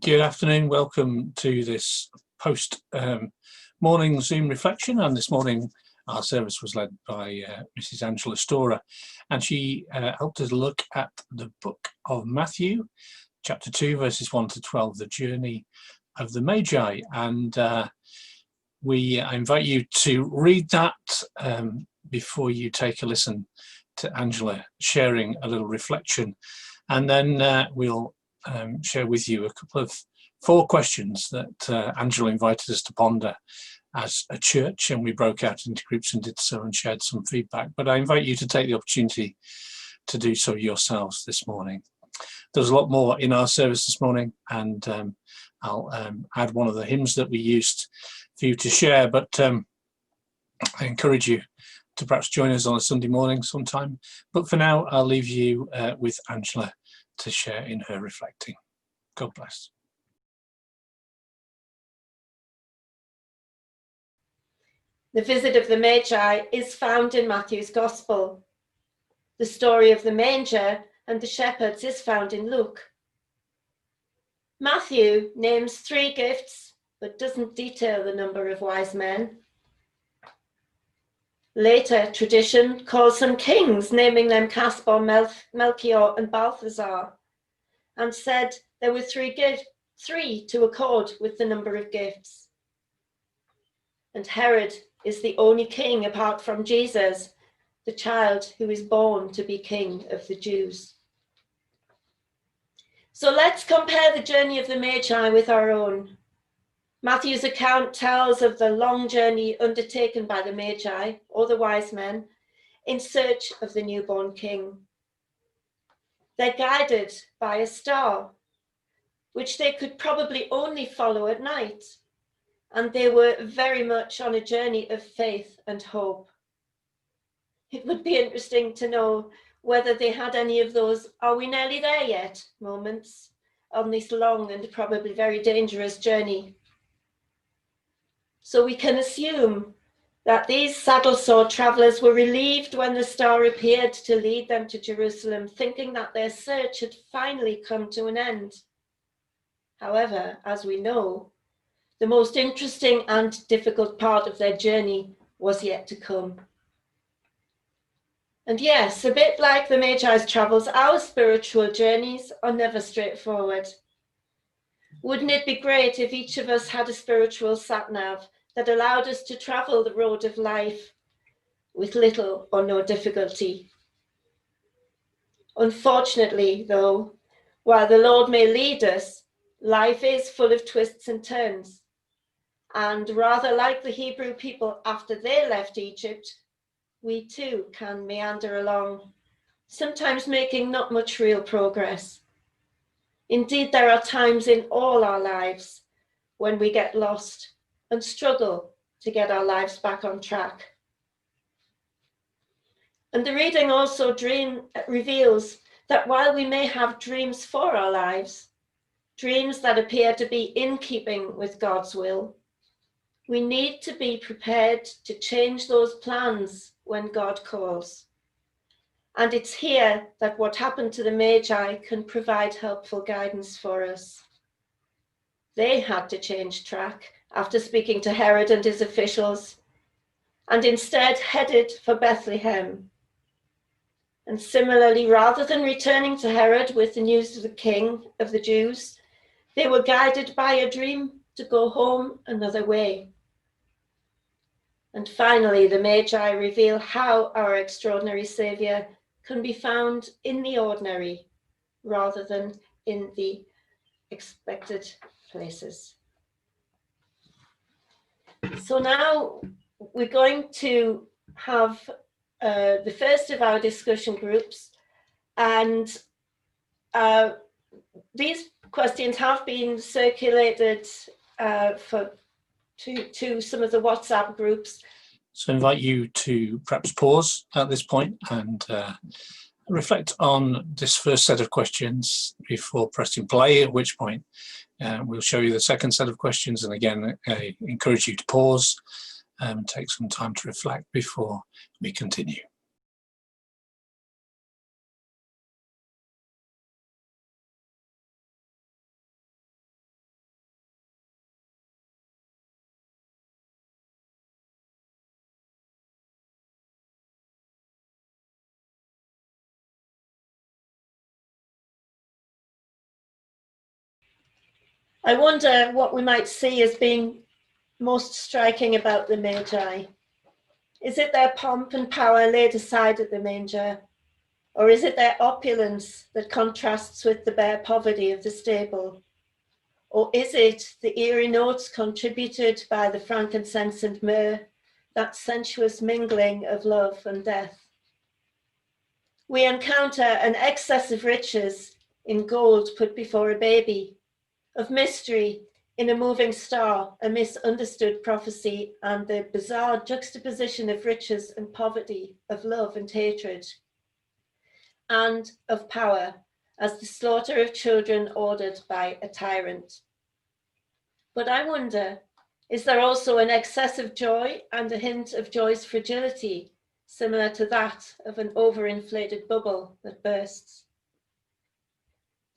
Good afternoon, welcome to this post morning Zoom reflection, and this morning our service was led by Mrs. Angela Storer, and she helped us look at the book of Matthew, chapter 2, verses 1 to 12, the journey of the Magi. And I invite you to read that before you take a listen to Angela sharing a little reflection, and then we'll share with you a couple of 4 questions that Angela invited us to ponder as a church, and we broke out into groups and did so and shared some feedback. But I invite you to take the opportunity to do so yourselves this morning. There's a lot more in our service this morning, and I'll add one of the hymns that we used for you to share, but I encourage you to perhaps join us on a Sunday morning sometime. But for now, I'll leave you with Angela to share in her reflecting. God bless. The visit of the Magi is found in Matthew's Gospel. The story of the manger and the shepherds is found in Luke. Matthew names 3 gifts, but doesn't detail the number of wise men. Later tradition calls them kings, naming them Caspar, Melchior, and Balthazar, and said there were 3 to accord with the number of gifts. And Herod is the only king apart from Jesus, the child who is born to be king of the Jews. So let's compare the journey of the Magi with our own. Matthew's account tells of the long journey undertaken by the Magi, or the wise men, in search of the newborn king. They're guided by a star, which they could probably only follow at night, and they were very much on a journey of faith and hope. It would be interesting to know whether they had any of those "are we nearly there yet" moments on this long and probably very dangerous journey. So we can assume that these saddle-sore travelers were relieved when the star appeared to lead them to Jerusalem, thinking that their search had finally come to an end. However, as we know, the most interesting and difficult part of their journey was yet to come. And yes, a bit like the Magi's travels, our spiritual journeys are never straightforward. Wouldn't it be great if each of us had a spiritual sat-nav that allowed us to travel the road of life with little or no difficulty? Unfortunately, though, while the Lord may lead us, life is full of twists and turns. And rather like the Hebrew people after they left Egypt, we too can meander along, sometimes making not much real progress. Indeed, there are times in all our lives when we get lost and struggle to get our lives back on track. And the reading also reveals that while we may have dreams for our lives, dreams that appear to be in keeping with God's will, we need to be prepared to change those plans when God calls. And it's here that what happened to the Magi can provide helpful guidance for us. They had to change track after speaking to Herod and his officials, and instead headed for Bethlehem. And similarly, rather than returning to Herod with the news of the king of the Jews, they were guided by a dream to go home another way. And finally, the Magi reveal how our extraordinary Saviour can be found in the ordinary rather than in the expected places. So now we're going to have the first of our discussion groups, and these questions have been circulated to some of the WhatsApp groups. So I invite you to perhaps pause at this point and reflect on this first set of questions before pressing play, at which point we'll show you the second set of questions. And again, I encourage you to pause and take some time to reflect before we continue. I wonder what we might see as being most striking about the Magi. Is it their pomp and power laid aside at the manger? Or is it their opulence that contrasts with the bare poverty of the stable? Or is it the eerie notes contributed by the frankincense and myrrh, that sensuous mingling of love and death? We encounter an excess of riches in gold put before a baby, of mystery in a moving star, a misunderstood prophecy, and the bizarre juxtaposition of riches and poverty, of love and hatred, and of power, as the slaughter of children ordered by a tyrant. But I wonder, is there also an excess of joy and a hint of joy's fragility, similar to that of an overinflated bubble that bursts?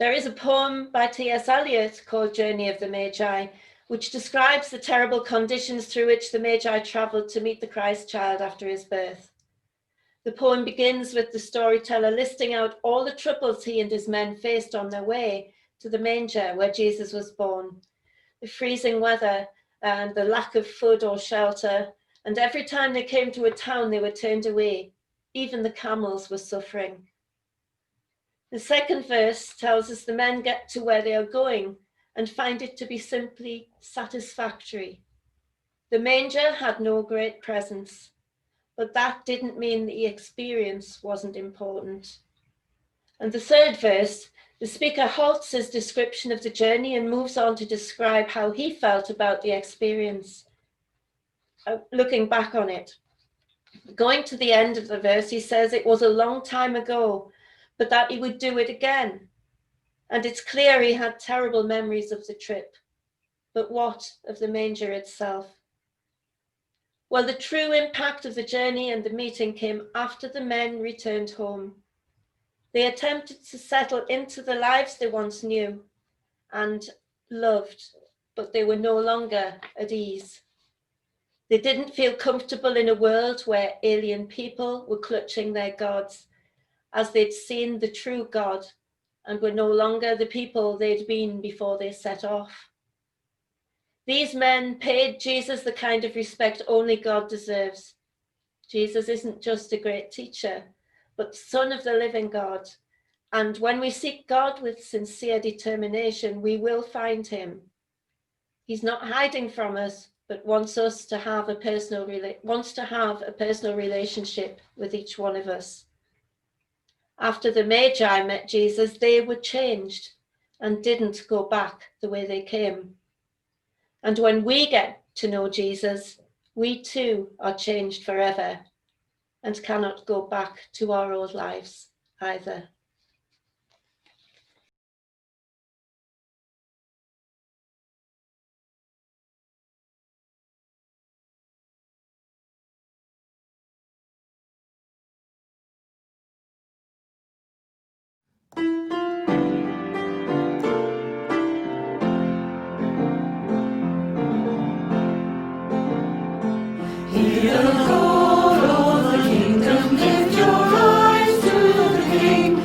There is a poem by T.S. Eliot called Journey of the Magi, which describes the terrible conditions through which the Magi travelled to meet the Christ child after his birth. The poem begins with the storyteller listing out all the troubles he and his men faced on their way to the manger where Jesus was born. The freezing weather and the lack of food or shelter, and every time they came to a town they were turned away. Even the camels were suffering. The second verse tells us the men get to where they are going and find it to be simply satisfactory. The manger had no great presence, but that didn't mean the experience wasn't important. And the third verse, the speaker halts his description of the journey and moves on to describe how he felt about the experience, looking back on it. Going to the end of the verse, he says it was a long time ago, but that he would do it again. And it's clear he had terrible memories of the trip. But what of the manger itself? Well, the true impact of the journey and the meeting came after the men returned home. They attempted to settle into the lives they once knew and loved, but they were no longer at ease. They didn't feel comfortable in a world where alien people were clutching their gods, as they'd seen the true God and were no longer the people they'd been before they set off. These men paid Jesus the kind of respect only God deserves. Jesus isn't just a great teacher, but the Son of the living God. And when we seek God with sincere determination, we will find him. He's not hiding from us, but wants to have a personal relationship with each one of us. After the Magi met Jesus, they were changed and didn't go back the way they came. And when we get to know Jesus, we too are changed forever and cannot go back to our old lives either. Hear the call of the kingdom, lift your eyes to the King.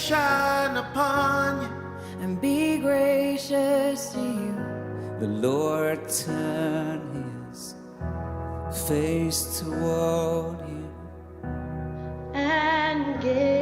shine upon you and be gracious to you. The Lord turn his face toward you and give